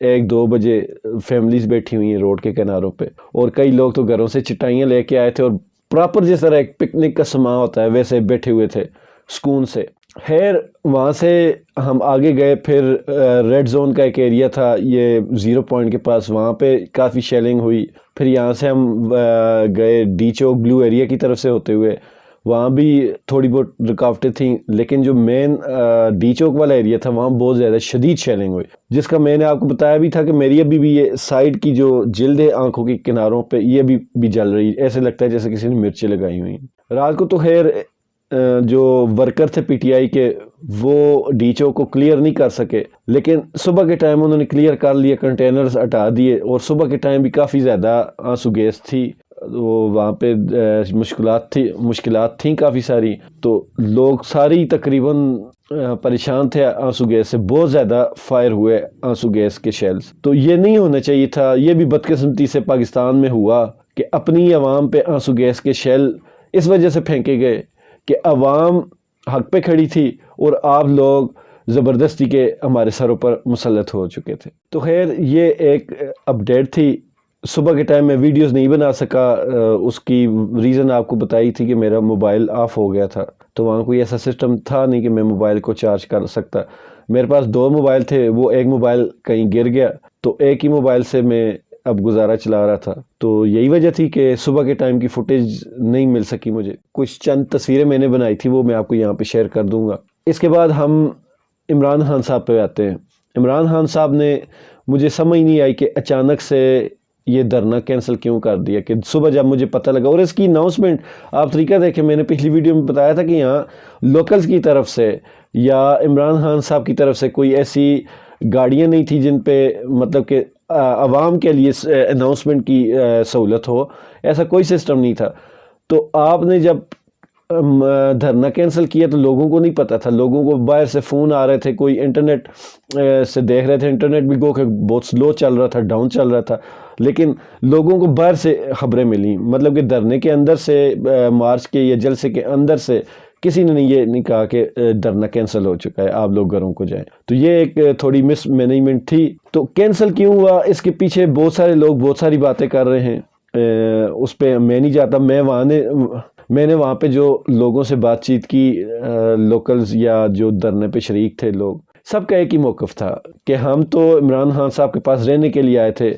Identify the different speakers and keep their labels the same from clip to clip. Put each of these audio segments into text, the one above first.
Speaker 1: 1-2 بجے فیملیز بیٹھی ہوئی ہیں روڈ کے کناروں پہ، اور کئی لوگ تو گھروں سے چٹائیاں لے کے آئے تھے اور پراپر جس طرح ایک پکنک کا سما ہوتا ہے ویسے بیٹھے ہوئے تھے سکون سے۔ خیر وہاں سے ہم آگے گئے، پھر ریڈ زون کا ایک ایریا تھا یہ 0 پوائنٹ کے پاس، وہاں پہ کافی شیلنگ ہوئی۔ پھر یہاں سے ہم گئے ڈی چوک بلو ایریا کی طرف سے ہوتے ہوئے، وہاں بھی تھوڑی بہت رکاوٹیں تھیں، لیکن جو مین ڈی چوک والا ایریا تھا وہاں بہت زیادہ شدید شیلنگ ہوئی، جس کا میں نے آپ کو بتایا بھی تھا کہ میری ابھی بھی یہ سائڈ کی جو جلد ہے آنکھوں کے کناروں پہ یہ بھی جل رہی، ایسے لگتا ہے جیسے کسی نے مرچیں لگائی ہوئی ہیں۔ رات کو تو خیر جو ورکر تھے پی ٹی آئی کے وہ ڈی چوک کو کلیئر نہیں کر سکے، لیکن صبح کے ٹائم انہوں نے کلیئر کر لیا، کنٹینرز ہٹا دیے، اور صبح کے ٹائم بھی کافی زیادہ آنسو گیس تھی، وہاں پہ مشکلات تھیں کافی ساری، تو لوگ ساری تقریباً پریشان تھے آنسو گیس سے، بہت زیادہ فائر ہوئے آنسو گیس کے شیلز۔ تو یہ نہیں ہونا چاہیے تھا، یہ بھی بدقسمتی سے پاکستان میں ہوا کہ اپنی عوام پہ آنسو گیس کے شیل اس وجہ سے پھینکے گئے کہ عوام حق پہ کھڑی تھی اور آپ لوگ زبردستی کے ہمارے سروں پر مسلط ہو چکے تھے۔ تو خیر یہ ایک اپڈیٹ تھی، صبح کے ٹائم میں ویڈیوز نہیں بنا سکا، اس کی ریزن آپ کو بتائی تھی کہ میرا موبائل آف ہو گیا تھا، تو وہاں کوئی ایسا سسٹم تھا نہیں کہ میں موبائل کو چارج کر سکتا۔ میرے پاس 2 موبائل تھے، وہ ایک موبائل کہیں گر گیا، تو ایک ہی موبائل سے میں اب گزارا چلا رہا تھا، تو یہی وجہ تھی کہ صبح کے ٹائم کی فوٹیج نہیں مل سکی مجھے۔ کچھ چند تصویریں میں نے بنائی تھی وہ میں آپ کو یہاں پہ شیئر کر دوں گا۔ اس کے بعد ہم عمران خان صاحب پہ آتے ہیں۔ عمران خان صاحب نے مجھے سمجھ نہیں آئی کہ اچانک سے یہ دھرنا کینسل کیوں کر دیا، کہ صبح جب مجھے پتہ لگا، اور اس کی اناؤنسمنٹ آپ طریقہ دیکھیں، میں نے پچھلی ویڈیو میں بتایا تھا کہ یہاں لوکلز کی طرف سے یا عمران خان صاحب کی طرف سے کوئی ایسی گاڑیاں نہیں تھی جن پہ مطلب کہ عوام کے لیے اناؤنسمنٹ کی سہولت ہو، ایسا کوئی سسٹم نہیں تھا۔ تو آپ نے جب دھرنا کینسل کیا تو لوگوں کو نہیں پتہ تھا، لوگوں کو باہر سے فون آ رہے تھے، کوئی انٹرنیٹ سے دیکھ رہے تھے، انٹرنیٹ بھی گو کہ بہت سلو چل رہا تھا، ڈاؤن چل رہا تھا، لیکن لوگوں کو باہر سے خبریں ملیں، مطلب کہ دھرنے کے اندر سے، مارچ کے یا جلسے کے اندر سے کسی نے یہ نہیں کہا کہ دھرنا کینسل ہو چکا ہے، آپ لوگ گھروں کو جائیں۔ تو یہ ایک تھوڑی مس مینجمنٹ تھی۔ تو کینسل کیوں ہوا اس کے پیچھے بہت سارے لوگ بہت ساری باتیں کر رہے ہیں، اس پہ میں نہیں جاتا۔ میں نے وہاں پہ جو لوگوں سے بات چیت کی، لوکلز یا جو دھرنے پہ شریک تھے لوگ، سب کا ایک ہی موقف تھا کہ ہم تو عمران خان صاحب کے پاس رہنے کے لیے آئے تھے،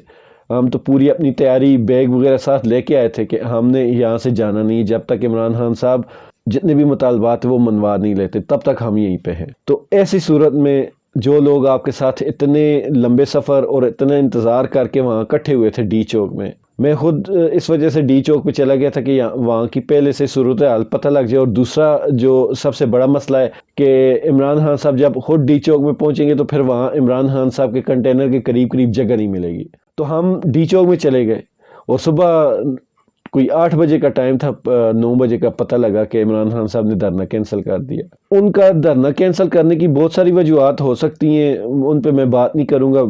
Speaker 1: ہم تو پوری اپنی تیاری بیگ وغیرہ ساتھ لے کے آئے تھے کہ ہم نے یہاں سے جانا نہیں جب تک عمران خان صاحب جتنے بھی مطالبات وہ منوا نہیں لیتے، تب تک ہم یہیں پہ ہیں۔ تو ایسی صورت میں جو لوگ آپ کے ساتھ اتنے لمبے سفر اور اتنا انتظار کر کے وہاں اکٹھے ہوئے تھے ڈی چوک میں خود اس وجہ سے ڈی چوک پہ چلا گیا تھا کہ وہاں کی پہلے سے صورتحال پتہ لگ جائے، اور دوسرا جو سب سے بڑا مسئلہ ہے کہ عمران خان صاحب جب خود ڈی چوک میں پہنچیں گے تو پھر وہاں عمران خان صاحب کے کنٹینر کے قریب جگہ نہیں ملے گی۔ تو ہم ڈی چوک میں چلے گئے، اور صبح کوئی 8 بجے کا ٹائم تھا، 9 بجے کا پتہ لگا کہ عمران خان صاحب نے دھرنا کینسل کر دیا۔ ان کا دھرنا کینسل کرنے کی بہت ساری وجوہات ہو سکتی ہیں، ان پہ میں بات نہیں کروں گا،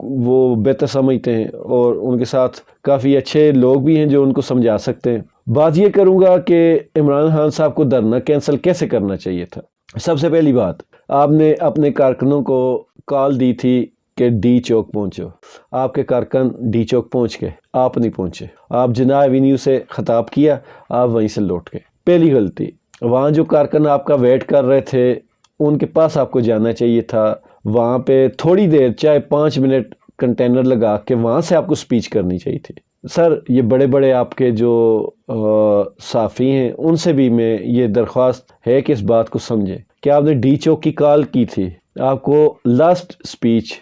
Speaker 1: وہ بہتر سمجھتے ہیں اور ان کے ساتھ کافی اچھے لوگ بھی ہیں جو ان کو سمجھا سکتے ہیں۔ بات یہ کروں گا کہ عمران خان صاحب کو دھرنا کینسل کیسے کرنا چاہیے تھا۔ سب سے پہلی بات، آپ نے اپنے کارکنوں کو کال دی تھی کہ ڈی چوک پہنچو، آپ کے کارکن ڈی چوک پہنچ گئے، آپ نہیں پہنچے، آپ جناح ایوینیو سے خطاب کیا، آپ وہیں سے لوٹ گئے۔ پہلی غلطی، وہاں جو کارکن آپ کا ویٹ کر رہے تھے ان کے پاس آپ کو جانا چاہیے تھا، وہاں پہ تھوڑی دیر چاہے 5 منٹ کنٹینر لگا کے وہاں سے آپ کو سپیچ کرنی چاہیے تھی۔ سر یہ بڑے بڑے آپ کے جو صحافی ہیں ان سے بھی میں یہ درخواست ہے کہ اس بات کو سمجھیں کہ آپ نے ڈی چوک کی کال کی تھی، آپ کو لاسٹ سپیچ،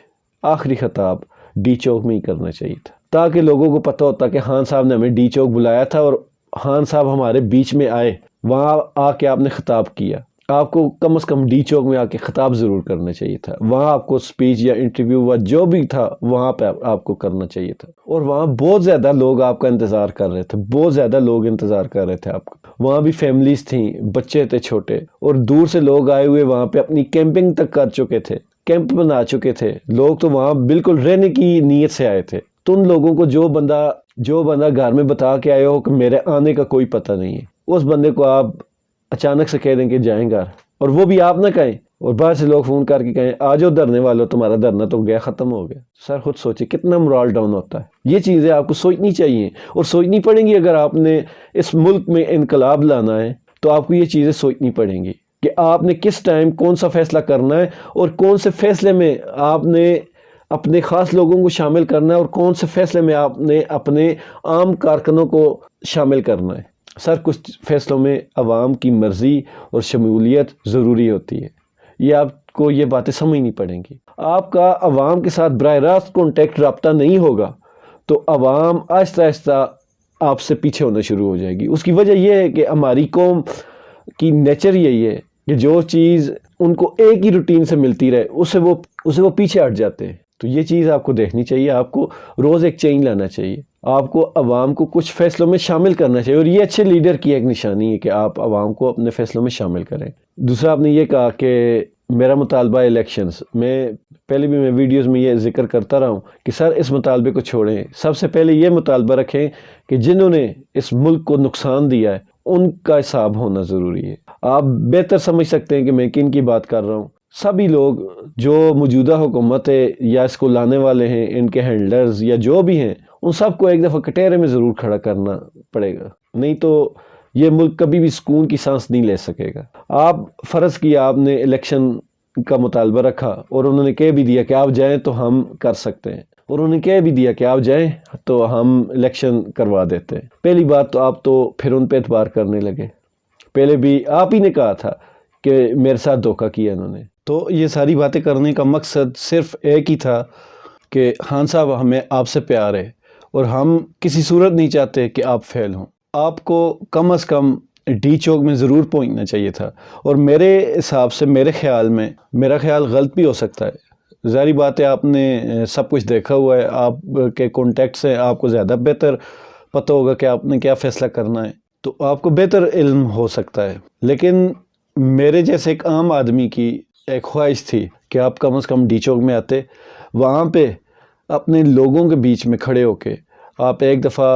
Speaker 1: آخری خطاب ڈی چوک میں ہی کرنا چاہیے تھا، تاکہ لوگوں کو پتہ ہوتا کہ خان صاحب نے ہمیں ڈی چوک بلایا تھا اور خان صاحب ہمارے بیچ میں آئے، وہاں آ کے آپ نے خطاب کیا۔ آپ کو کم از کم ڈی چوک میں آ کے خطاب ضرور کرنا چاہیے تھا، وہاں آپ کو سپیچ یا انٹرویو و جو بھی تھا وہاں پہ آپ کو کرنا چاہیے تھا۔ اور وہاں بہت زیادہ لوگ آپ کا انتظار کر رہے تھے، بہت زیادہ لوگ انتظار کر رہے تھے آپ کا، وہاں بھی فیملیز تھیں، بچے تھے چھوٹے، اور دور سے لوگ آئے ہوئے وہاں پہ اپنی کیمپنگ تک کر چکے تھے، کیمپ بنا چکے تھے لوگ، تو وہاں بالکل رہنے کی نیت سے آئے تھے۔ تو ان لوگوں کو جو بندہ گھر میں بتا کے آئے ہو کہ میرے آنے کا کوئی پتہ نہیں ہے، اس بندے کو آپ اچانک سے کہہ دیں کہ جائیں گھر، اور وہ بھی آپ نہ کہیں اور باہر سے لوگ فون کر کے کہیں آ جاؤ دھرنے والوں، تمہارا دھرنا تو گیا، ختم ہو گیا. سر خود سوچے کتنا morale ڈاؤن ہوتا ہے. یہ چیزیں آپ کو سوچنی چاہیے اور سوچنی پڑیں گی. اگر آپ نے اس ملک میں انقلاب لانا ہے تو آپ کو یہ چیزیں سوچنی پڑیں گی کہ آپ نے کس ٹائم کون سا فیصلہ کرنا ہے، اور کون سے فیصلے میں آپ نے اپنے خاص لوگوں کو شامل کرنا ہے، اور کون سے فیصلے میں آپ نے اپنے عام کارکنوں کو شامل کرنا ہے. سر کچھ فیصلوں میں عوام کی مرضی اور شمولیت ضروری ہوتی ہے. یہ آپ کو یہ باتیں سمجھنی پڑیں گی. آپ کا عوام کے ساتھ براہ راست کانٹیکٹ رابطہ نہیں ہوگا تو عوام آہستہ آہستہ آپ سے پیچھے ہونا شروع ہو جائے گی. اس کی وجہ یہ ہے کہ ہماری قوم کی نیچر یہی ہے کہ جو چیز ان کو ایک ہی روٹین سے ملتی رہے اسے وہ پیچھے ہٹ جاتے ہیں. تو یہ چیز آپ کو دیکھنی چاہیے. آپ کو روز ایک چینج لانا چاہیے. آپ کو عوام کو کچھ فیصلوں میں شامل کرنا چاہیے، اور یہ اچھے لیڈر کی ایک نشانی ہے کہ آپ عوام کو اپنے فیصلوں میں شامل کریں. دوسرا آپ نے یہ کہا کہ میرا مطالبہ الیکشنز میں پہلے بھی میں ویڈیوز میں یہ ذکر کرتا رہا ہوں کہ سر اس مطالبے کو چھوڑیں. سب سے پہلے یہ مطالبہ رکھیں کہ جنہوں نے اس ملک کو نقصان دیا ہے ان کا حساب ہونا ضروری ہے. آپ بہتر سمجھ سکتے ہیں کہ میں کن کی بات کر رہا ہوں. سبھی لوگ جو موجودہ حکومت ہے یا اس کو لانے والے ہیں، ان کے ہینڈلرز یا جو بھی ہیں، ان سب کو ایک دفعہ کٹہرے میں ضرور کھڑا کرنا پڑے گا، نہیں تو یہ ملک کبھی بھی سکون کی سانس نہیں لے سکے گا. آپ فرض کیا آپ نے الیکشن کا مطالبہ رکھا اور انہوں نے کہہ بھی دیا کہ آپ جائیں تو ہم کر سکتے ہیں، اور انہوں نے کہہ بھی دیا کہ آپ جائیں تو ہم الیکشن کروا دیتے ہیں. پہلی بات تو آپ تو پھر ان پہ اعتبار کرنے لگے. پہلے بھی آپ ہی نے کہا تھا کہ میرے ساتھ دھوکہ کیا انہوں نے. تو یہ ساری باتیں کرنے کا مقصد صرف ایک ہی تھا کہ خان صاحب ہمیں آپ سے پیار ہے اور ہم کسی صورت نہیں چاہتے کہ آپ فیل ہوں. آپ کو کم از کم ڈی چوک میں ضرور پہنچنا چاہیے تھا. اور میرے حساب سے، میرے خیال میں، میرا خیال غلط بھی ہو سکتا ہے، ظاہری بات ہے آپ نے سب کچھ دیکھا ہوا ہے، آپ کے کانٹیکٹس ہیں، آپ کو زیادہ بہتر پتہ ہوگا کہ آپ نے کیا فیصلہ کرنا ہے، تو آپ کو بہتر علم ہو سکتا ہے. لیکن میرے جیسے ایک عام آدمی کی ایک خواہش تھی کہ آپ کم از کم ڈی چوک میں آتے، وہاں پہ اپنے لوگوں کے بیچ میں کھڑے ہو کے آپ ایک دفعہ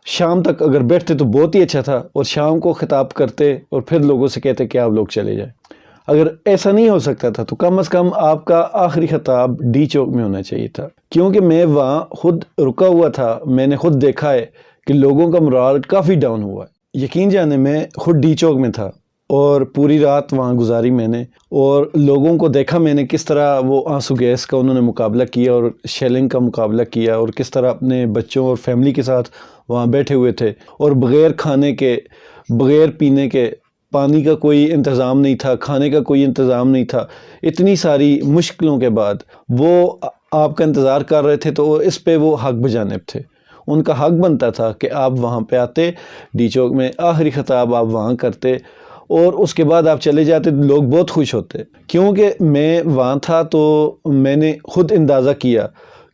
Speaker 1: شام تک اگر بیٹھتے تو بہت ہی اچھا تھا، اور شام کو خطاب کرتے اور پھر لوگوں سے کہتے کہ آپ لوگ چلے جائیں. اگر ایسا نہیں ہو سکتا تھا تو کم از کم آپ کا آخری خطاب ڈی چوک میں ہونا چاہیے تھا، کیونکہ میں وہاں خود رکا ہوا تھا. میں نے خود دیکھا ہے کہ لوگوں کا morale کافی ڈاؤن ہوا ہے. یقین جانے میں خود ڈی چوک میں تھا اور پوری رات وہاں گزاری میں نے، اور لوگوں کو دیکھا میں نے کس طرح وہ آنسو گیس کا انہوں نے مقابلہ کیا اور شیلنگ کا مقابلہ کیا، اور کس طرح اپنے بچوں اور فیملی کے ساتھ وہاں بیٹھے ہوئے تھے، اور بغیر کھانے کے، بغیر پینے کے، پانی کا کوئی انتظام نہیں تھا، کھانے کا کوئی انتظام نہیں تھا. اتنی ساری مشکلوں کے بعد وہ آپ کا انتظار کر رہے تھے، تو اس پہ وہ حق بجانب تھے. ان کا حق بنتا تھا کہ آپ وہاں پہ آتے ڈی چوک میں، آخری خطاب آپ وہاں کرتے، اور اس کے بعد آپ چلے جاتے. لوگ بہت خوش ہوتے، کیونکہ میں وہاں تھا تو میں نے خود اندازہ کیا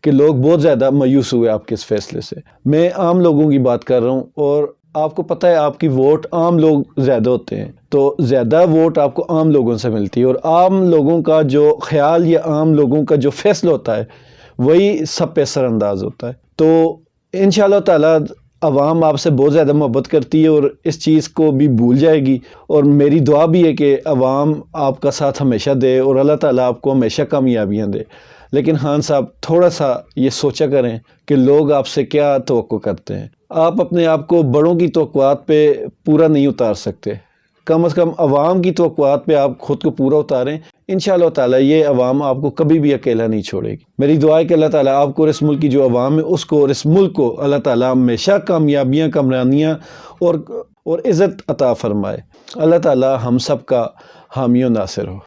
Speaker 1: کہ لوگ بہت زیادہ مایوس ہوئے آپ کے اس فیصلے سے. میں عام لوگوں کی بات کر رہا ہوں، اور آپ کو پتہ ہے آپ کی ووٹ عام لوگ زیادہ ہوتے ہیں، تو زیادہ ووٹ آپ کو عام لوگوں سے ملتی ہے، اور عام لوگوں کا جو خیال یا عام لوگوں کا جو فیصلہ ہوتا ہے وہی سب پہ اثر انداز ہوتا ہے. تو انشاءاللہ تعالیٰ عوام آپ سے بہت زیادہ محبت کرتی ہے اور اس چیز کو بھی بھول جائے گی. اور میری دعا بھی ہے کہ عوام آپ کا ساتھ ہمیشہ دے اور اللہ تعالیٰ آپ کو ہمیشہ کامیابیاں دے. لیکن خان صاحب تھوڑا سا یہ سوچا کریں کہ لوگ آپ سے کیا توقع کرتے ہیں. آپ اپنے آپ کو بڑوں کی توقعات پہ پورا نہیں اتار سکتے، کم از کم عوام کی توقعات پہ آپ خود کو پورا اتاریں. انشاءاللہ تعالیٰ یہ عوام آپ کو کبھی بھی اکیلا نہیں چھوڑے گی. میری دعا ہے کہ اللہ تعالیٰ آپ کو اور اس ملک کی جو عوام ہے اس کو اور اس ملک کو اللہ تعالیٰ ہمیشہ کامیابیاں، کامرانیاں اور عزت عطا فرمائے. اللہ تعالیٰ ہم سب کا حامی و ناصر ہو.